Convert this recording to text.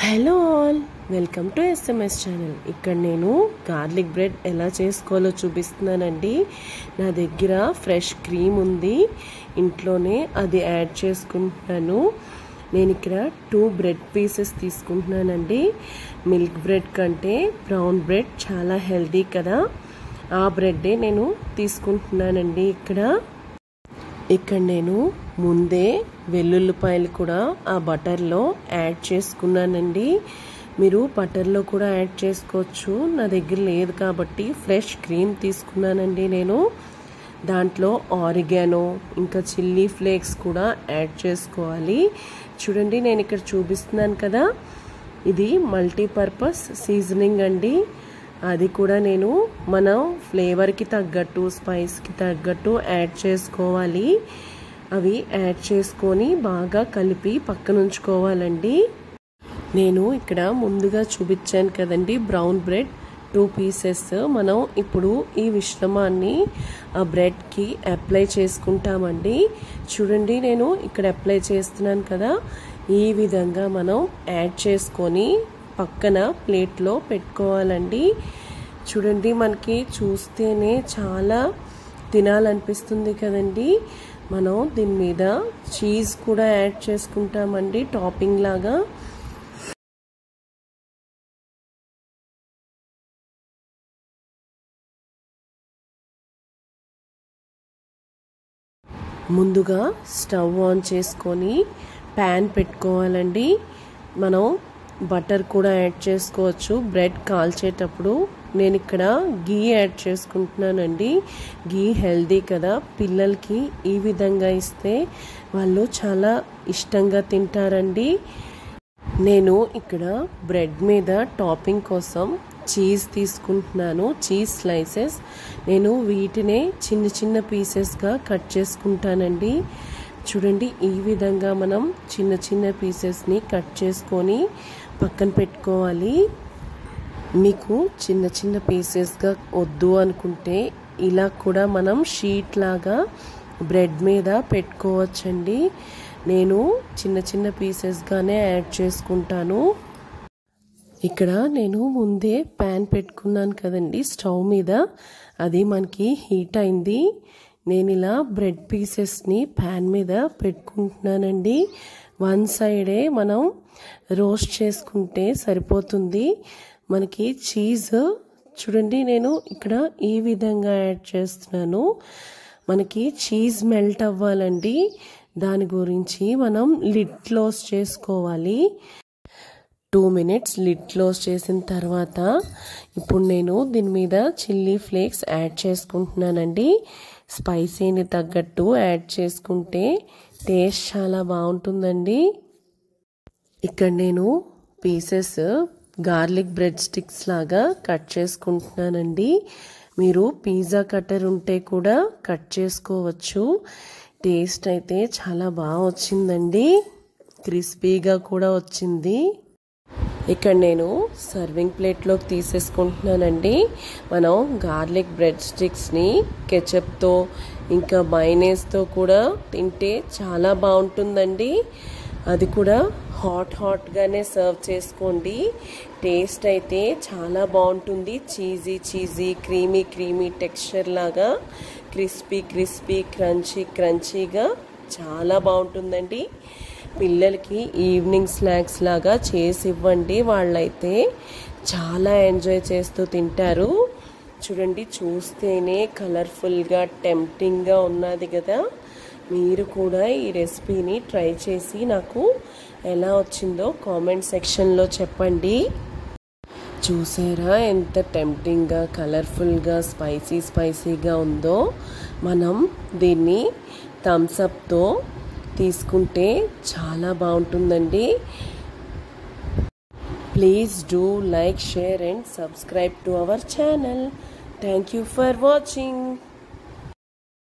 Hello all, welcome to SMS channel. ఇక్కడ నేను garlic bread ఎలా చేసుకోవాలో చూపిస్తున్నానండి. నా దగ్గర ఫ్రెష్ క్రీమ్ ఉంది, ఇంట్లోనే అది యాడ్ చేసుకుంటున్నాను. నేను ఇక్కడ 2 బ్రెడ్ పీసెస్ తీసుకుంటున్నానండి. మిల్క్ బ్రెడ్ కంటే బ్రౌన్ బ్రెడ్ చాలా హెల్దీ కదా, ఆ బ్రెడ్డే నేను తీసుకుంటున్నానండి. ఇక్కడ నేను ముందే వెల్లుల్లిపాయలు కూడా ఆ బటర్లో యాడ్ చేసుకున్నానండి. మీరు బటర్లో కూడా యాడ్ చేసుకోవచ్చు, నా దగ్గర లేదు కాబట్టి ఫ్రెష్ క్రీమ్ తీసుకున్నానండి. నేను దాంట్లో ఆరిగానో ఇంకా చిల్లీ ఫ్లేక్స్ కూడా యాడ్ చేసుకోవాలి. చూడండి, నేను ఇక్కడ చూపిస్తున్నాను కదా, ఇది మల్టీపర్పస్ సీజనింగ్ అండి. అది కూడా నేను మన ఫ్లేవర్కి తగ్గట్టు స్పైస్కి తగ్గట్టు యాడ్ చేసుకోవాలి. అవి యాడ్ చేసుకొని బాగా కలిపి పక్కన ఉంచుకోవాలండి. నేను ఇక్కడ ముందుగా చూపించాను కదండి బ్రౌన్ బ్రెడ్ 2 పీసెస్. మనం ఇప్పుడు ఈ మిశ్రమాన్ని ఆ బ్రెడ్కి అప్లై చేసుకుంటామండి. చూడండి, నేను ఇక్కడ అప్లై చేస్తున్నాను కదా, ఈ విధంగా మనం యాడ్ చేసుకొని పక్కన ప్లేట్లో పెట్టుకోవాలండి. చూడండి, మనకి చూస్తేనే చాలా తినాలనిపిస్తుంది కదండి. మనం దీని మీద చీజ్ కూడా యాడ్ చేసుకుంటామండి టాపింగ్ లాగా. ముందుగా స్టవ్ ఆన్ చేసుకొని ప్యాన్ పెట్టుకోవాలండి. మనం బటర్ కూడా యాడ్ చేసుకోవచ్చు బ్రెడ్ కాల్చేటప్పుడు. నేను ఇక్కడ గీ యాడ్ చేసుకుంటున్నానండి. గీ హెల్దీ కదా, పిల్లలకి ఈ విధంగా ఇస్తే వాళ్ళు చాలా ఇష్టంగా తింటారండి. నేను ఇక్కడ బ్రెడ్ మీద టాపింగ్ కోసం చీజ్ తీసుకుంటున్నాను, చీజ్ స్లైసెస్. నేను వీటినే చిన్న చిన్న పీసెస్గా కట్ చేసుకుంటానండి. చూడండి, ఈ విధంగా మనం చిన్న చిన్న పీసెస్ని కట్ చేసుకొని పక్కన పెట్టుకోవాలి. మీకు చిన్న చిన్న పీసెస్గా వద్దు అనుకుంటే ఇలా కూడా మనం షీట్ లాగా బ్రెడ్ మీద పెట్టుకోవచ్చండి. నేను చిన్న చిన్న పీసెస్గానే యాడ్ చేసుకుంటాను. ఇక్కడ నేను ముందే ప్యాన్ పెట్టుకున్నాను కదండి స్టవ్ మీద, అది మనకి హీట్ అయింది. నేను ఇలా బ్రెడ్ పీసెస్ని ప్యాన్ మీద పెట్టుకుంటున్నానండి. వన్ సైడే మనం రోస్ట్ చేసుకుంటే సరిపోతుంది. మనకి చీజ్ చూడండి, నేను ఇక్కడ ఈ విధంగా యాడ్ చేస్తున్నాను. మనకి చీజ్ మెల్ట్ అవ్వాలండి, దాని గురించి మనం లిడ్ క్లోజ్ చేసుకోవాలి. 2 మినిట్స్ లిడ్ క్లోజ్ చేసిన తర్వాత ఇప్పుడు నేను దీని మీద చిల్లీ ఫ్లేక్స్ యాడ్ చేసుకుంటున్నానండి. స్పైసీని తగ్గట్టు యాడ్ చేసుకుంటే టేస్ట్ చాలా బాగుంటుందండి. ఇక్కడ నేను పీసెస్ గార్లిక్ బ్రెడ్ స్టిక్స్ లాగా కట్ చేసుకుంటున్నానండి. మీరు పిజ్జా కట్టర్ ఉంటే కూడా కట్ చేసుకోవచ్చు. టేస్ట్ అయితే చాలా బాగా వచ్చిందండి, క్రిస్పీగా కూడా వచ్చింది. ఇక్కడ నేను సర్వింగ్ ప్లేట్లోకి తీసేసుకుంటున్నానండి. మనం గార్లిక్ బ్రెడ్ స్టిక్స్ని కెచప్తో ఇంకా మైనేస్తో కూడా తింటే చాలా బాగుంటుందండి. అది కూడా హాట్గానే సర్వ్ చేసుకోండి. టేస్ట్ అయితే చాలా బాగుంటుంది. చీజీ క్రీమీ టెక్స్చర్ లాగా, క్రిస్పీ క్రంచీగా చాలా బాగుంటుందండి. పిల్లలకి ఈవినింగ్ స్నాక్స్ లాగా చేసి ఇవ్వండి, వాళ్ళైతే చాలా ఎంజాయ్ చేస్తూ తింటారు. చూడండి, చూస్తేనే కలర్ఫుల్గా టెంప్టింగ్గా ఉన్నది కదా. మీరు కూడా ఈ రెసిపీని ట్రై చేసి నాకు ఎలా వచ్చిందో కామెంట్ సెక్షన్లో చెప్పండి. చూసారా ఎంత టెంప్టింగ్గా కలర్ఫుల్గా స్పైసీగా ఉందో. మనం దీన్ని థమ్స్ అప్తో తీసుకుంటే చాలా బాగుంటుందండి. Please do like, share and subscribe to our channel. Thank you for watching.